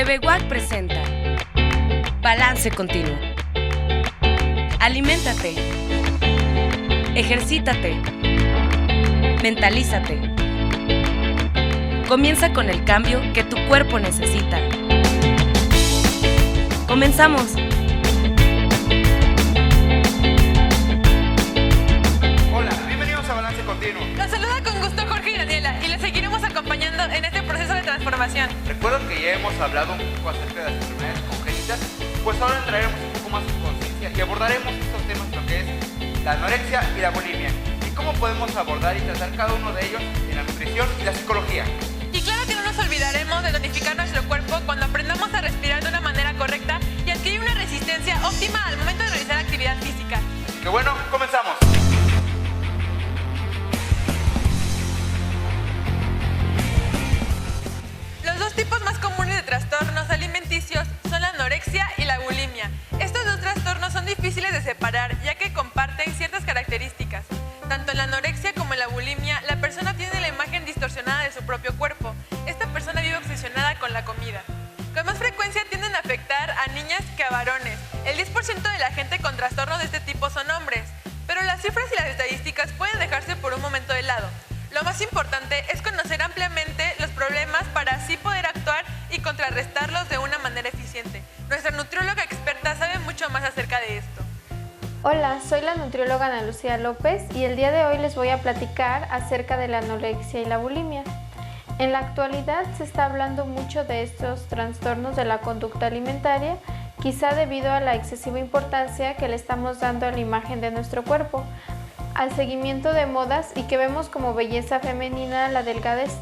TV WAC presenta Balance Continuo. Aliméntate, ejercítate, mentalízate. Comienza con el cambio que tu cuerpo necesita. ¡Comenzamos! Hola, bienvenidos a Balance Continuo. Los saluda con gusto Jorge y Daniela y les seguiremos acompañando en este proceso de transformación. Recuerdan que ya hemos hablado un poco acerca de las enfermedades congénitas, pues ahora entraremos un poco más en conciencia y abordaremos estos temas, lo que es la anorexia y la bulimia, y cómo podemos abordar y tratar cada uno de ellos en la nutrición y la psicología. Y claro que no nos olvidaremos de tonificar nuestro cuerpo cuando aprendamos a respirar de una manera correcta y adquirir una resistencia óptima al momento de realizar actividad física. ¡Qué bueno! ¡Comenzamos! Los dos tipos más comunes de trastornos alimenticios son la anorexia y la bulimia. Estos dos trastornos son difíciles de separar ya que comparten ciertas características. Tanto en la anorexia como en la bulimia, la persona tiene la imagen distorsionada de su propio cuerpo. Esta persona vive obsesionada con la comida. Con más frecuencia tienden a afectar a niñas que a varones. El 10% de la gente con trastornos de este tipo son hombres, pero las cifras y las estadísticas pueden dejarse por un momento de lado. Lo más importante es conocer ampliamente los problemas para así poder actuar y contrarrestarlos de una manera eficiente. Nuestra nutrióloga experta sabe mucho más acerca de esto. Hola, soy la nutrióloga Ana Lucía López y el día de hoy les voy a platicar acerca de la anorexia y la bulimia. En la actualidad se está hablando mucho de estos trastornos de la conducta alimentaria, quizá debido a la excesiva importancia que le estamos dando a la imagen de nuestro cuerpo, al seguimiento de modas y que vemos como belleza femenina la delgadez.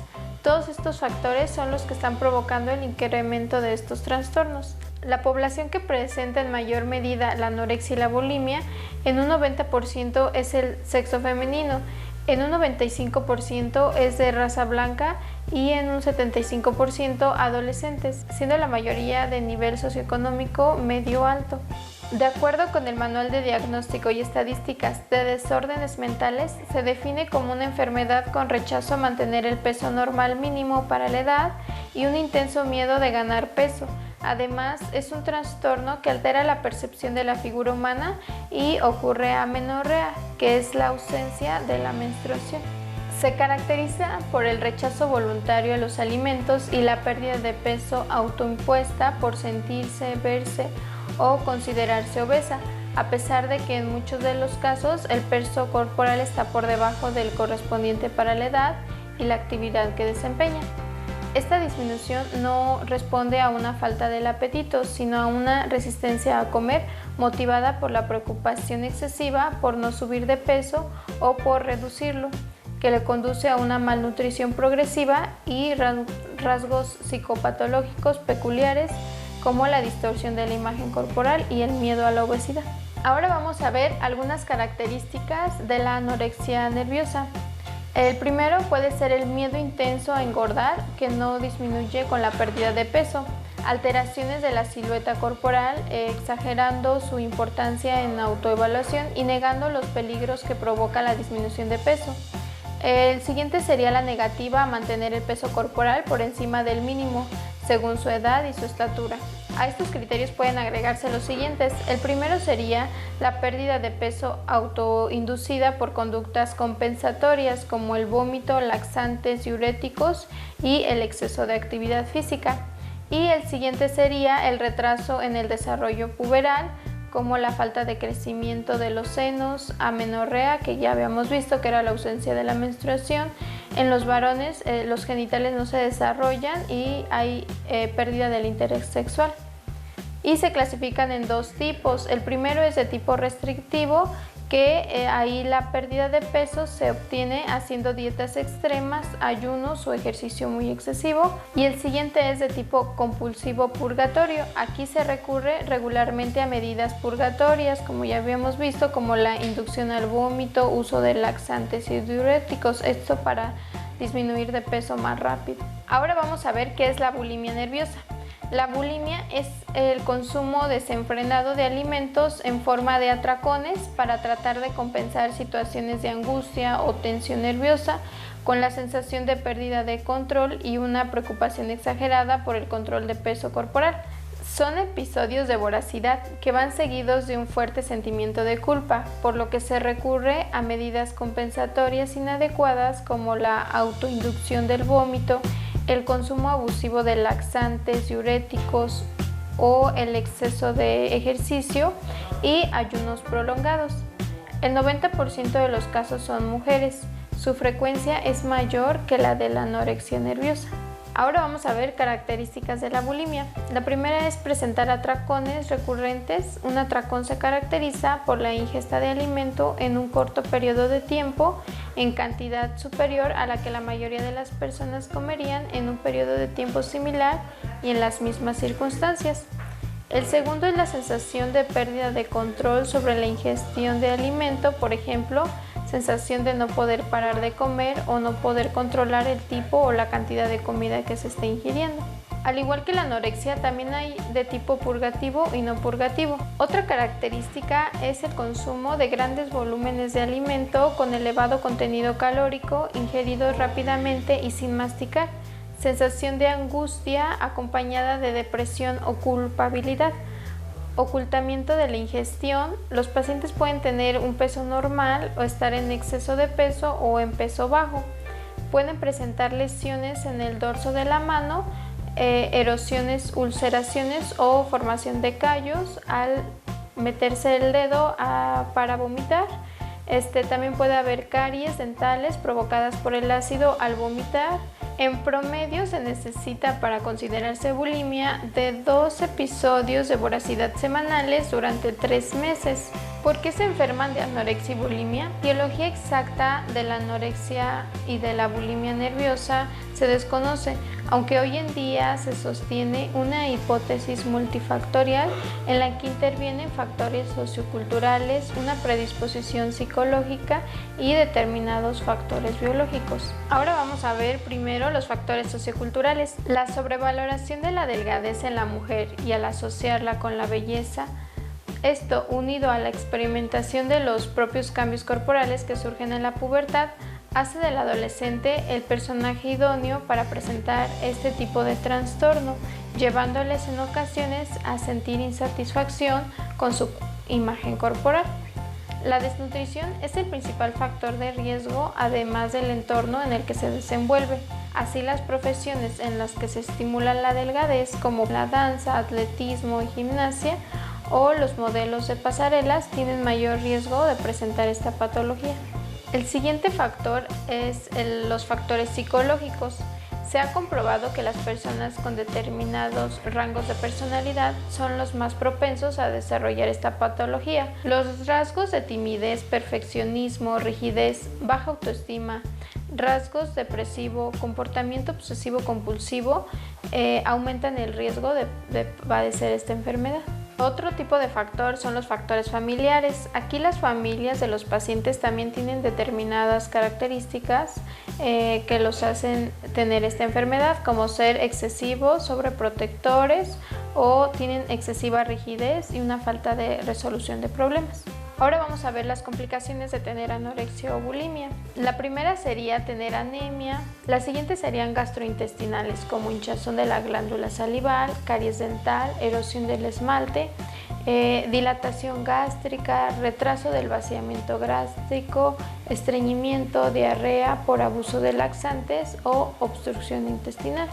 Todos estos factores son los que están provocando el incremento de estos trastornos. La población que presenta en mayor medida la anorexia y la bulimia, en un 90% es el sexo femenino, en un 95% es de raza blanca y en un 75% adolescentes, siendo la mayoría de nivel socioeconómico medio-alto. De acuerdo con el Manual de Diagnóstico y Estadísticas de Desórdenes Mentales, se define como una enfermedad con rechazo a mantener el peso normal mínimo para la edad y un intenso miedo de ganar peso. Además, es un trastorno que altera la percepción de la figura humana y ocurre amenorrea, que es la ausencia de la menstruación. Se caracteriza por el rechazo voluntario a los alimentos y la pérdida de peso autoimpuesta por sentirse, verse o considerarse obesa, a pesar de que en muchos de los casos el peso corporal está por debajo del correspondiente para la edad y la actividad que desempeña. Esta disminución no responde a una falta del apetito, sino a una resistencia a comer motivada por la preocupación excesiva por no subir de peso o por reducirlo, que le conduce a una malnutrición progresiva y rasgos psicopatológicos peculiares como la distorsión de la imagen corporal y el miedo a la obesidad. Ahora vamos a ver algunas características de la anorexia nerviosa. El primero puede ser el miedo intenso a engordar, que no disminuye con la pérdida de peso, alteraciones de la silueta corporal, exagerando su importancia en autoevaluación y negando los peligros que provoca la disminución de peso. El siguiente sería la negativa a mantener el peso corporal por encima del mínimo, según su edad y su estatura. A estos criterios pueden agregarse los siguientes. El primero sería la pérdida de peso autoinducida por conductas compensatorias como el vómito, laxantes, diuréticos y el exceso de actividad física. Y el siguiente sería el retraso en el desarrollo puberal, como la falta de crecimiento de los senos, amenorrea, que ya habíamos visto que era la ausencia de la menstruación. En los varones los genitales no se desarrollan y hay pérdida del interés sexual. Y se clasifican en dos tipos. El primero es de tipo restrictivo, que ahí la pérdida de peso se obtiene haciendo dietas extremas, ayunos o ejercicio muy excesivo. Y el siguiente es de tipo compulsivo purgatorio. Aquí se recurre regularmente a medidas purgatorias, como ya habíamos visto, como la inducción al vómito, uso de laxantes y diuréticos, esto para disminuir de peso más rápido. Ahora vamos a ver qué es la bulimia nerviosa. La bulimia es el consumo desenfrenado de alimentos en forma de atracones para tratar de compensar situaciones de angustia o tensión nerviosa con la sensación de pérdida de control y una preocupación exagerada por el control de peso corporal. Son episodios de voracidad que van seguidos de un fuerte sentimiento de culpa, por lo que se recurre a medidas compensatorias inadecuadas como la autoinducción del vómito, el consumo abusivo de laxantes, diuréticos o el exceso de ejercicio y ayunos prolongados. El 90% de los casos son mujeres. Su frecuencia es mayor que la de la anorexia nerviosa. Ahora vamos a ver características de la bulimia. La primera es presentar atracones recurrentes. Un atracón se caracteriza por la ingesta de alimento en un corto periodo de tiempo en cantidad superior a la que la mayoría de las personas comerían en un periodo de tiempo similar y en las mismas circunstancias. El segundo es la sensación de pérdida de control sobre la ingestión de alimento, por ejemplo, sensación de no poder parar de comer o no poder controlar el tipo o la cantidad de comida que se esté ingiriendo. Al igual que la anorexia, también hay de tipo purgativo y no purgativo. Otra característica es el consumo de grandes volúmenes de alimento con elevado contenido calórico ingeridos rápidamente y sin masticar. Sensación de angustia acompañada de depresión o culpabilidad. Ocultamiento de la ingestión. Los pacientes pueden tener un peso normal o estar en exceso de peso o en peso bajo. Pueden presentar lesiones en el dorso de la mano, erosiones, ulceraciones o formación de callos al meterse el dedo para vomitar. También puede haber caries dentales provocadas por el ácido al vomitar. En promedio se necesita para considerarse bulimia de 2 episodios de voracidad semanales durante 3 meses. ¿Por qué se enferman de anorexia y bulimia? La etiología exacta de la anorexia y de la bulimia nerviosa se desconoce, aunque hoy en día se sostiene una hipótesis multifactorial en la que intervienen factores socioculturales, una predisposición psicológica y determinados factores biológicos. Ahora vamos a ver primero los factores socioculturales. La sobrevaloración de la delgadez en la mujer y al asociarla con la belleza. Esto, unido a la experimentación de los propios cambios corporales que surgen en la pubertad, hace del adolescente el personaje idóneo para presentar este tipo de trastorno, llevándoles en ocasiones a sentir insatisfacción con su imagen corporal. La desnutrición es el principal factor de riesgo, además del entorno en el que se desenvuelve. Así, las profesiones en las que se estimula la delgadez, como la danza, atletismo y gimnasia, o los modelos de pasarelas, tienen mayor riesgo de presentar esta patología. El siguiente factor es los factores psicológicos. Se ha comprobado que las personas con determinados rangos de personalidad son los más propensos a desarrollar esta patología. Los rasgos de timidez, perfeccionismo, rigidez, baja autoestima, rasgos depresivo, comportamiento obsesivo-compulsivo aumentan el riesgo de padecer esta enfermedad. Otro tipo de factor son los factores familiares. Aquí las familias de los pacientes también tienen determinadas características que los hacen tener esta enfermedad, como ser excesivos, sobreprotectores o tienen excesiva rigidez y una falta de resolución de problemas. Ahora vamos a ver las complicaciones de tener anorexia o bulimia. La primera sería tener anemia. Las siguientes serían gastrointestinales, como hinchazón de la glándula salival, caries dental, erosión del esmalte, dilatación gástrica, retraso del vaciamiento gástrico, estreñimiento, diarrea por abuso de laxantes o obstrucción intestinal.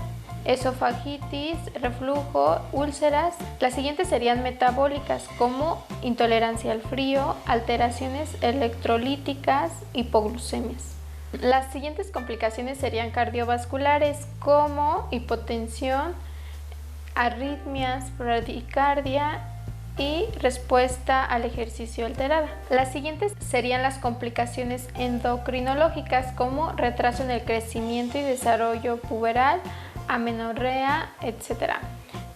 Esofagitis, reflujo, úlceras. Las siguientes serían metabólicas, como intolerancia al frío, alteraciones electrolíticas, hipoglucemias. Las siguientes complicaciones serían cardiovasculares, como hipotensión, arritmias, bradicardia y respuesta al ejercicio alterada. Las siguientes serían las complicaciones endocrinológicas, como retraso en el crecimiento y desarrollo puberal, amenorrea, etc.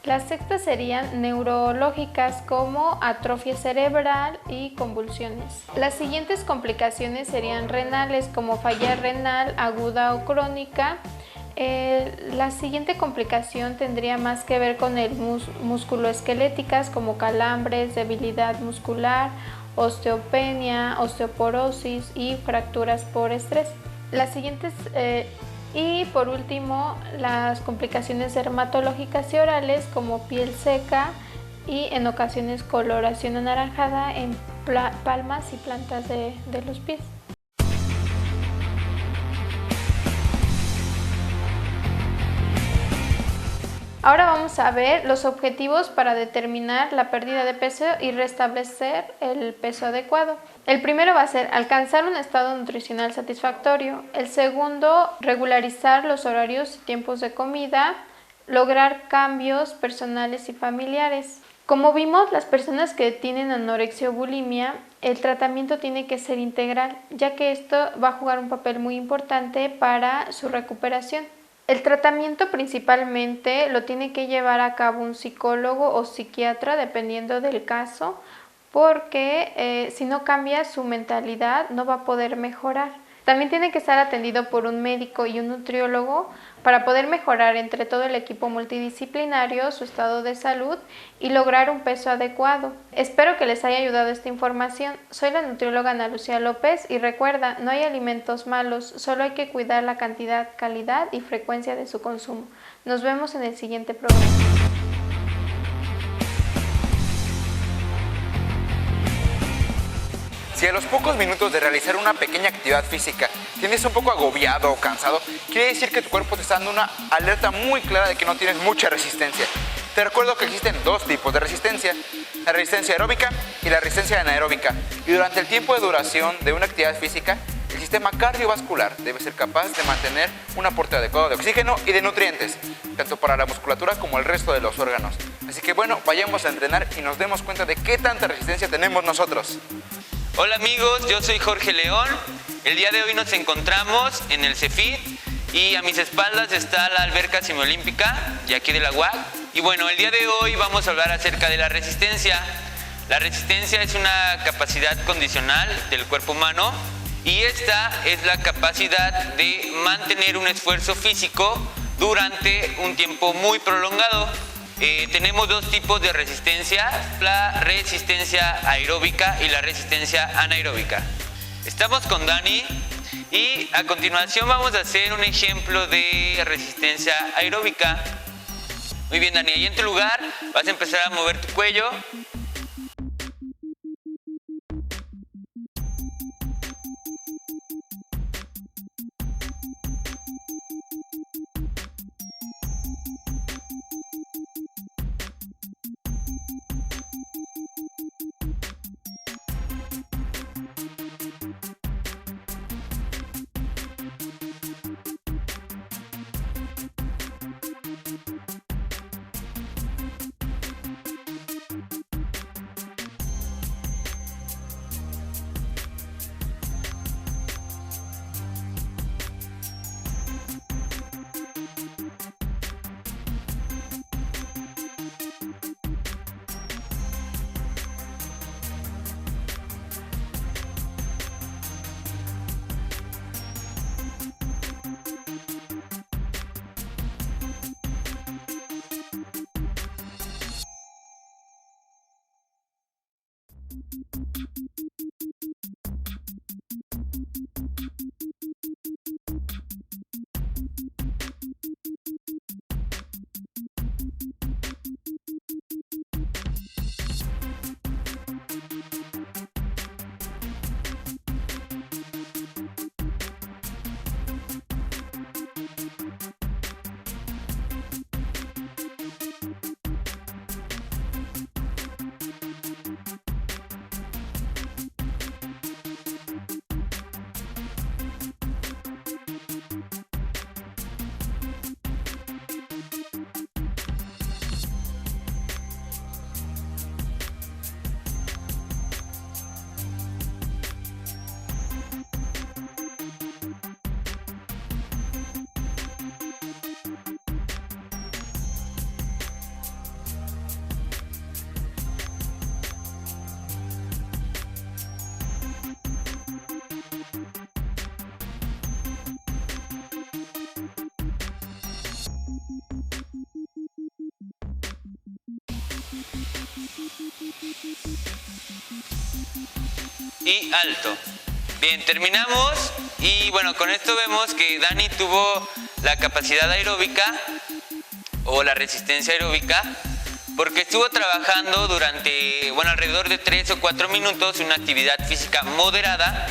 Las sextas serían neurológicas, como atrofia cerebral y convulsiones. Las siguientes complicaciones serían renales, como falla renal aguda o crónica. La siguiente complicación tendría más que ver con el musculoesqueléticas, como calambres, debilidad muscular, osteopenia, osteoporosis y fracturas por estrés. Las siguientes y por último, las complicaciones dermatológicas y orales como piel seca y en ocasiones coloración anaranjada en palmas y plantas de los pies. Ahora vamos a ver los objetivos para determinar la pérdida de peso y restablecer el peso adecuado. El primero va a ser alcanzar un estado nutricional satisfactorio. El segundo, regularizar los horarios y tiempos de comida, lograr cambios personales y familiares. Como vimos, las personas que tienen anorexia o bulimia, el tratamiento tiene que ser integral, ya que esto va a jugar un papel muy importante para su recuperación. El tratamiento principalmente lo tiene que llevar a cabo un psicólogo o psiquiatra dependiendo del caso, porque si no cambia su mentalidad no va a poder mejorar. También tiene que estar atendido por un médico y un nutriólogo para poder mejorar entre todo el equipo multidisciplinario su estado de salud y lograr un peso adecuado. Espero que les haya ayudado esta información. Soy la nutrióloga Ana Lucía López y recuerda, no hay alimentos malos, solo hay que cuidar la cantidad, calidad y frecuencia de su consumo. Nos vemos en el siguiente programa. Si a los pocos minutos de realizar una pequeña actividad física tienes un poco agobiado o cansado, quiere decir que tu cuerpo te está dando una alerta muy clara de que no tienes mucha resistencia. Te recuerdo que existen dos tipos de resistencia, la resistencia aeróbica y la resistencia anaeróbica. Y durante el tiempo de duración de una actividad física, el sistema cardiovascular debe ser capaz de mantener un aporte adecuado de oxígeno y de nutrientes, tanto para la musculatura como el resto de los órganos. Así que bueno, vayamos a entrenar y nos demos cuenta de qué tanta resistencia tenemos nosotros. Hola amigos, yo soy Jorge León. El día de hoy nos encontramos en el CEFIT y a mis espaldas está la alberca semiolímpica de aquí de la UAC. Y bueno, el día de hoy vamos a hablar acerca de la resistencia. La resistencia es una capacidad condicional del cuerpo humano y esta es la capacidad de mantener un esfuerzo físico durante un tiempo muy prolongado. Tenemos dos tipos de resistencia, la resistencia aeróbica y la resistencia anaeróbica. Estamos con Dani y a continuación vamos a hacer un ejemplo de resistencia aeróbica. Muy bien, Dani, ahí en tu lugar vas a empezar a mover tu cuello. Y alto. Bien, terminamos Y bueno, con esto vemos que Dani tuvo la capacidad aeróbica o la resistencia aeróbica porque estuvo trabajando durante, bueno, alrededor de 3 o 4 minutos en una actividad física moderada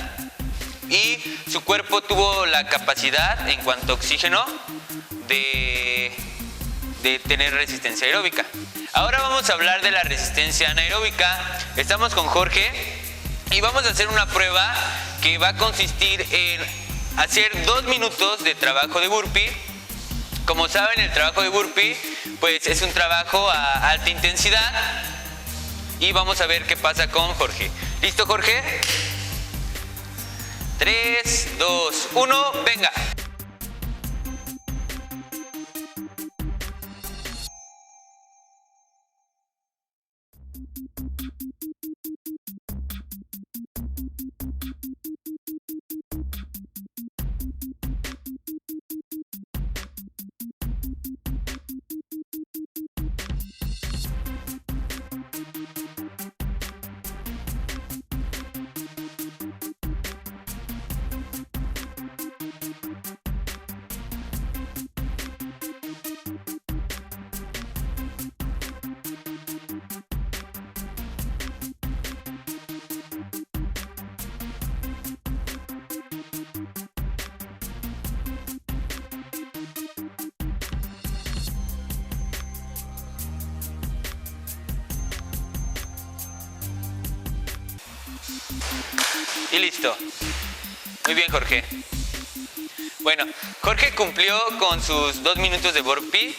y su cuerpo tuvo la capacidad en cuanto a oxígeno de tener resistencia aeróbica. Ahora vamos a hablar de la resistencia anaeróbica. Estamos con Jorge y vamos a hacer una prueba que va a consistir en hacer 2 minutos de trabajo de burpee. Como saben, el trabajo de burpee pues es un trabajo a alta intensidad y vamos a ver qué pasa con Jorge. ¿Listo, Jorge? 3, 2, 1, venga. Y listo. Muy bien, Jorge. Bueno, Jorge cumplió con sus 2 minutos de burpee.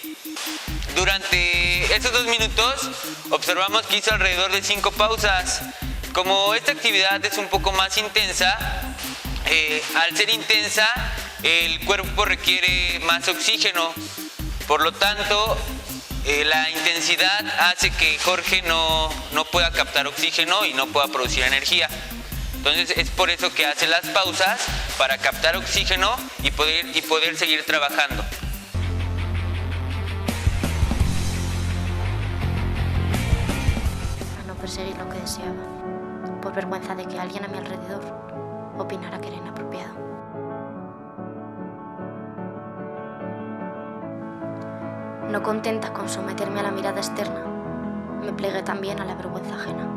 Durante esos 2 minutos observamos que hizo alrededor de 5 pausas. Como esta actividad es un poco más intensa, al ser intensa, el cuerpo requiere más oxígeno. Por lo tanto, la intensidad hace que Jorge no pueda captar oxígeno y no pueda producir energía. Entonces es por eso que hace las pausas para captar oxígeno y poder seguir trabajando. A no perseguir lo que deseaba, por vergüenza de que alguien a mi alrededor opinara que era inapropiado. No contenta con someterme a la mirada externa, me plegué también a la vergüenza ajena.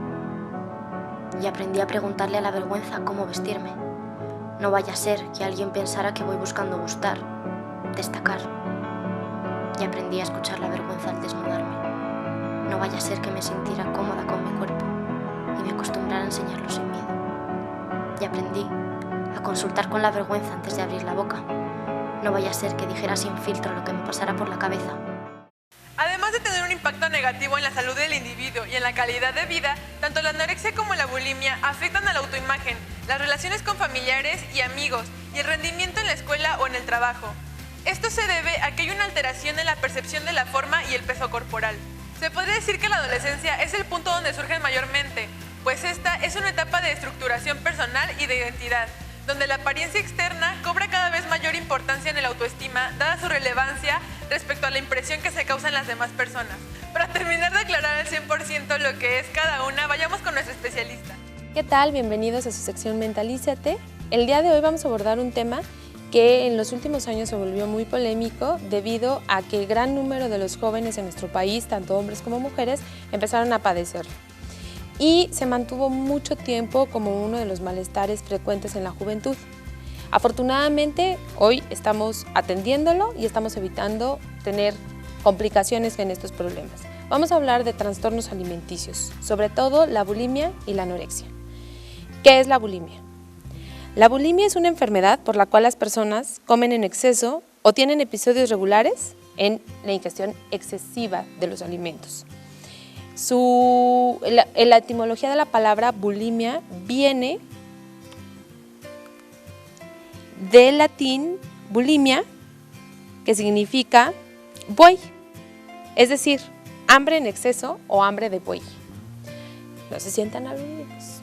Y aprendí a preguntarle a la vergüenza cómo vestirme. No vaya a ser que alguien pensara que voy buscando gustar, destacar. Y aprendí a escuchar la vergüenza al desnudarme. No vaya a ser que me sintiera cómoda con mi cuerpo y me acostumbrara a enseñarlo sin miedo. Y aprendí a consultar con la vergüenza antes de abrir la boca. No vaya a ser que dijera sin filtro lo que me pasara por la cabeza. Además de tener un impacto negativo en la salud del individuo y en la calidad de vida, tanto la anorexia como la bulimia afectan a la autoimagen, las relaciones con familiares y amigos y el rendimiento en la escuela o en el trabajo. Esto se debe a que hay una alteración en la percepción de la forma y el peso corporal. Se podría decir que la adolescencia es el punto donde surgen mayormente, pues esta es una etapa de estructuración personal y de identidad, donde la apariencia externa cobra cada vez mayor importancia en el autoestima, dada su relevancia respecto a la impresión que se causa en las demás personas. Para terminar de aclarar al 100% lo que es cada una, vayamos con nuestro especialista. ¿Qué tal? Bienvenidos a su sección Mentalízate. El día de hoy vamos a abordar un tema que en los últimos años se volvió muy polémico debido a que el gran número de los jóvenes en nuestro país, tanto hombres como mujeres, empezaron a padecerlo. Y se mantuvo mucho tiempo como uno de los malestares frecuentes en la juventud. Afortunadamente, hoy estamos atendiéndolo y estamos evitando tener complicaciones en estos problemas. Vamos a hablar de trastornos alimenticios, sobre todo la bulimia y la anorexia. ¿Qué es la bulimia? La bulimia es una enfermedad por la cual las personas comen en exceso o tienen episodios regulares en la ingestión excesiva de los alimentos. La etimología de la palabra bulimia viene del latín bulimia, que significa buey, es decir, hambre en exceso o hambre de buey. No se sientan aludidos.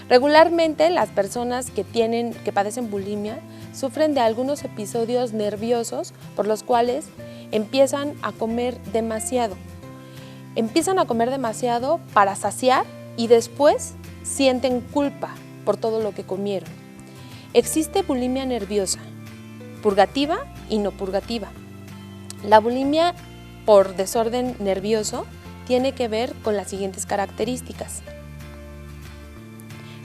Regularmente las personas que padecen bulimia sufren de algunos episodios nerviosos por los cuales empiezan a comer demasiado. Empiezan a comer demasiado para saciar y después sienten culpa por todo lo que comieron. Existe bulimia nerviosa, purgativa y no purgativa. La bulimia por desorden nervioso tiene que ver con las siguientes características.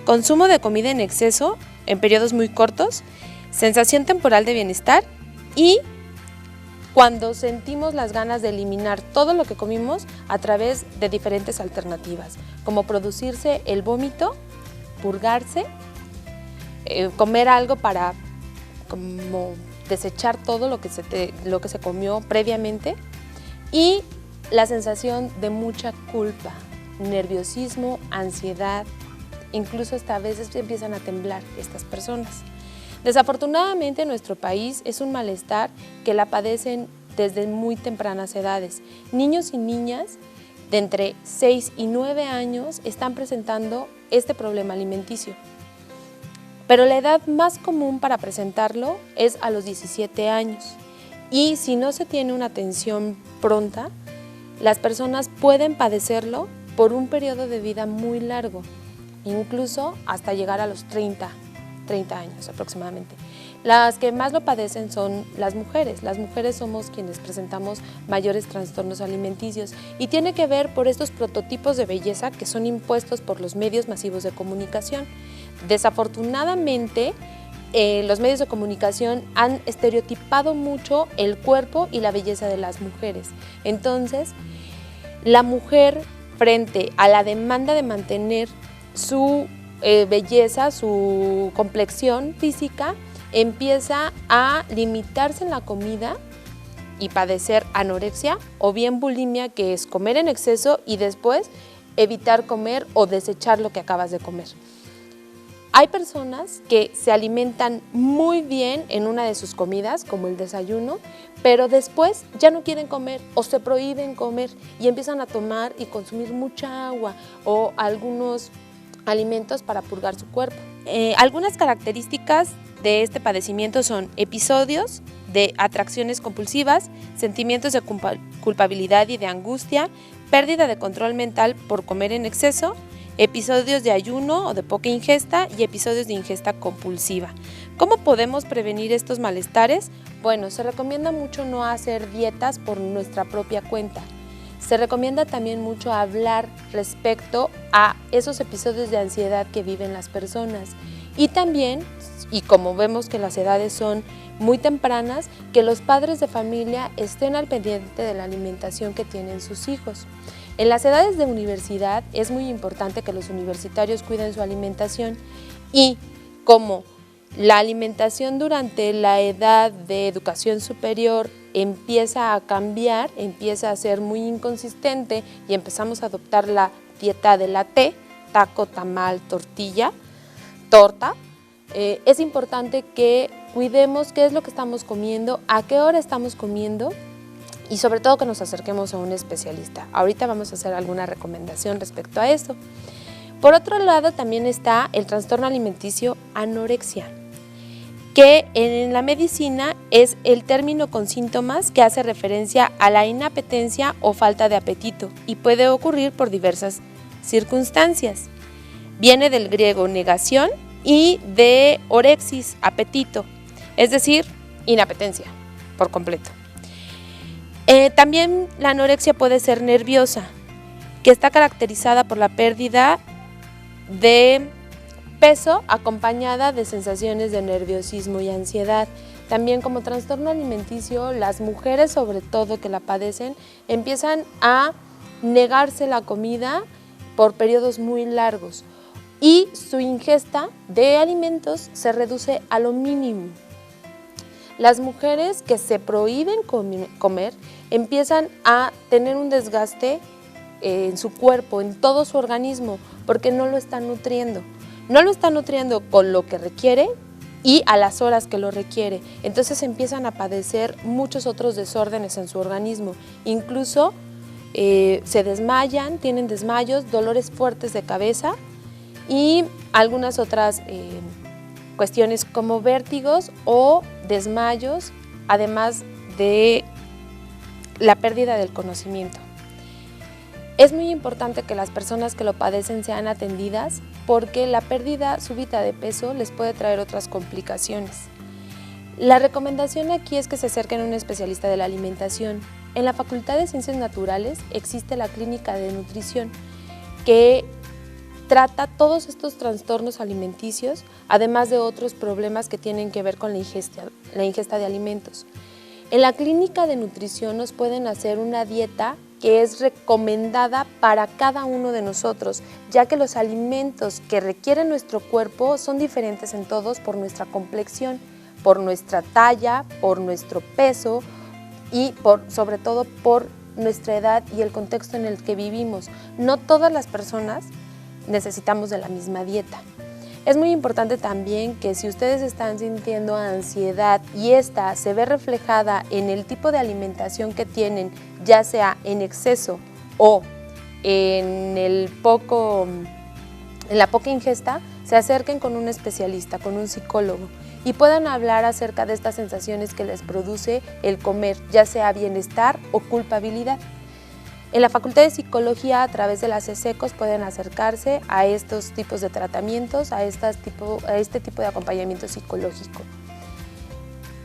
Consumo de comida en exceso en periodos muy cortos, sensación temporal de bienestar y cuando sentimos las ganas de eliminar todo lo que comimos a través de diferentes alternativas, como producirse el vómito, purgarse, comer algo para como desechar todo lo que se comió previamente y la sensación de mucha culpa, nerviosismo, ansiedad, incluso hasta a veces empiezan a temblar estas personas. Desafortunadamente en nuestro país es un malestar que la padecen desde muy tempranas edades. Niños y niñas de entre 6 y 9 años están presentando este problema alimenticio. Pero la edad más común para presentarlo es a los 17 años. Y si no se tiene una atención pronta, las personas pueden padecerlo por un periodo de vida muy largo, incluso hasta llegar a los 30 años aproximadamente. Las que más lo padecen son las mujeres. Las mujeres somos quienes presentamos mayores trastornos alimenticios y tiene que ver por estos prototipos de belleza que son impuestos por los medios masivos de comunicación. Desafortunadamente, los medios de comunicación han estereotipado mucho el cuerpo y la belleza de las mujeres. Entonces, la mujer, frente a la demanda de mantener su belleza, su complexión física, empieza a limitarse en la comida y padecer anorexia o bien bulimia, que es comer en exceso y después evitar comer o desechar lo que acabas de comer. Hay personas que se alimentan muy bien en una de sus comidas, como el desayuno, pero después ya no quieren comer o se prohíben comer y empiezan a tomar y consumir mucha agua o algunos alimentos para purgar su cuerpo. Algunas características de este padecimiento son episodios de atracciones compulsivas, sentimientos de culpabilidad y de angustia, pérdida de control mental por comer en exceso, episodios de ayuno o de poca ingesta y episodios de ingesta compulsiva. ¿Cómo podemos prevenir estos malestares? Bueno, se recomienda mucho no hacer dietas por nuestra propia cuenta. Se recomienda también mucho hablar respecto a esos episodios de ansiedad que viven las personas. Y también, y como vemos que las edades son muy tempranas, que los padres de familia estén al pendiente de la alimentación que tienen sus hijos. En las edades de universidad es muy importante que los universitarios cuiden su alimentación y como la alimentación durante la edad de educación superior empieza a cambiar, empieza a ser muy inconsistente y empezamos a adoptar la dieta de la T, taco, tamal, tortilla, torta, es importante que cuidemos qué es lo que estamos comiendo, a qué hora estamos comiendo y sobre todo que nos acerquemos a un especialista. Ahorita vamos a hacer alguna recomendación respecto a esto. Por otro lado también está el trastorno alimenticio anorexia, que en la medicina es el término con síntomas que hace referencia a la inapetencia o falta de apetito y puede ocurrir por diversas circunstancias. Viene del griego negación y de orexis, apetito, es decir, inapetencia por completo. También la anorexia puede ser nerviosa, que está caracterizada por la pérdida de peso acompañada de sensaciones de nerviosismo y ansiedad. También como trastorno alimenticio, las mujeres sobre todo que la padecen empiezan a negarse la comida por periodos muy largos y su ingesta de alimentos se reduce a lo mínimo. Las mujeres que se prohíben comer empiezan a tener un desgaste en su cuerpo, en todo su organismo, porque no lo están nutriendo. No lo están nutriendo con lo que requiere y a las horas que lo requiere. Entonces empiezan a padecer muchos otros desórdenes en su organismo. Incluso se desmayan, tienen desmayos, dolores fuertes de cabeza y algunas otras cuestiones como vértigos o desmayos, además de la pérdida del conocimiento. Es muy importante que las personas que lo padecen sean atendidas porque la pérdida súbita de peso les puede traer otras complicaciones. La recomendación aquí es que se acerquen a un especialista de la alimentación. En la Facultad de Ciencias Naturales existe la Clínica de Nutrición que trata todos estos trastornos alimenticios, además de otros problemas que tienen que ver con la ingesta de alimentos. En la Clínica de Nutrición nos pueden hacer una dieta que es recomendada para cada uno de nosotros, ya que los alimentos que requiere nuestro cuerpo son diferentes en todos por nuestra complexión, por nuestra talla, por nuestro peso y sobre todo por nuestra edad y el contexto en el que vivimos. No todas las personas necesitamos de la misma dieta. Es muy importante también que si ustedes están sintiendo ansiedad y esta se ve reflejada en el tipo de alimentación que tienen, ya sea en exceso o en la poca ingesta, se acerquen con un especialista, con un psicólogo y puedan hablar acerca de estas sensaciones que les produce el comer, ya sea bienestar o culpabilidad. En la Facultad de Psicología, a través de las ESECOS, pueden acercarse a estos tipos de tratamientos, a este tipo de acompañamiento psicológico.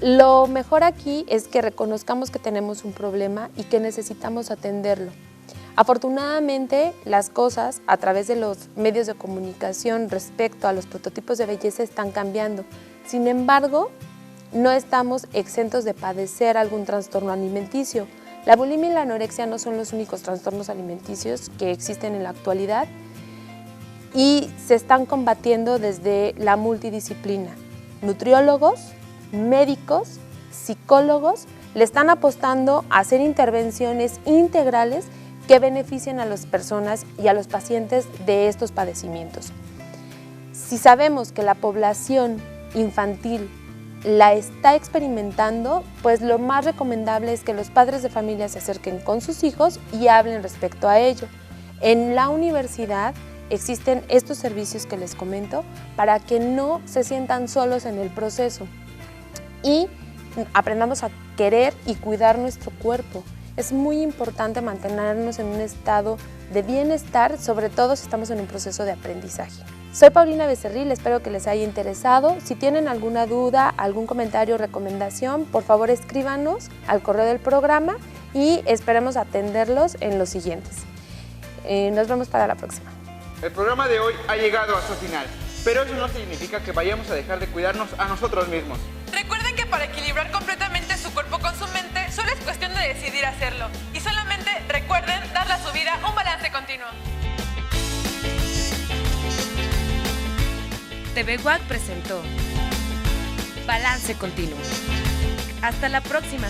Lo mejor aquí es que reconozcamos que tenemos un problema y que necesitamos atenderlo. Afortunadamente, las cosas a través de los medios de comunicación respecto a los prototipos de belleza están cambiando. Sin embargo, no estamos exentos de padecer algún trastorno alimenticio. La bulimia y la anorexia no son los únicos trastornos alimenticios que existen en la actualidad y se están combatiendo desde la multidisciplina. Nutriólogos, médicos, psicólogos le están apostando a hacer intervenciones integrales que beneficien a las personas y a los pacientes de estos padecimientos. Si sabemos que la población infantil la está experimentando, pues lo más recomendable es que los padres de familia se acerquen con sus hijos y hablen respecto a ello. En la universidad existen estos servicios que les comento para que no se sientan solos en el proceso y aprendamos a querer y cuidar nuestro cuerpo. Es muy importante mantenernos en un estado de bienestar, sobre todo si estamos en un proceso de aprendizaje. Soy Paulina Becerril, espero que les haya interesado. Si tienen alguna duda, algún comentario o recomendación, por favor escríbanos al correo del programa y esperemos atenderlos en los siguientes. Nos vemos para la próxima. El programa de hoy ha llegado a su final, pero eso no significa que vayamos a dejar de cuidarnos a nosotros mismos. Recuerden que para equilibrar completamente su cuerpo con su mente, solo es cuestión de decidir hacerlo. Y solamente recuerden darle a su vida un balance continuo. TV WAC presentó Balance Continuo. Hasta la próxima.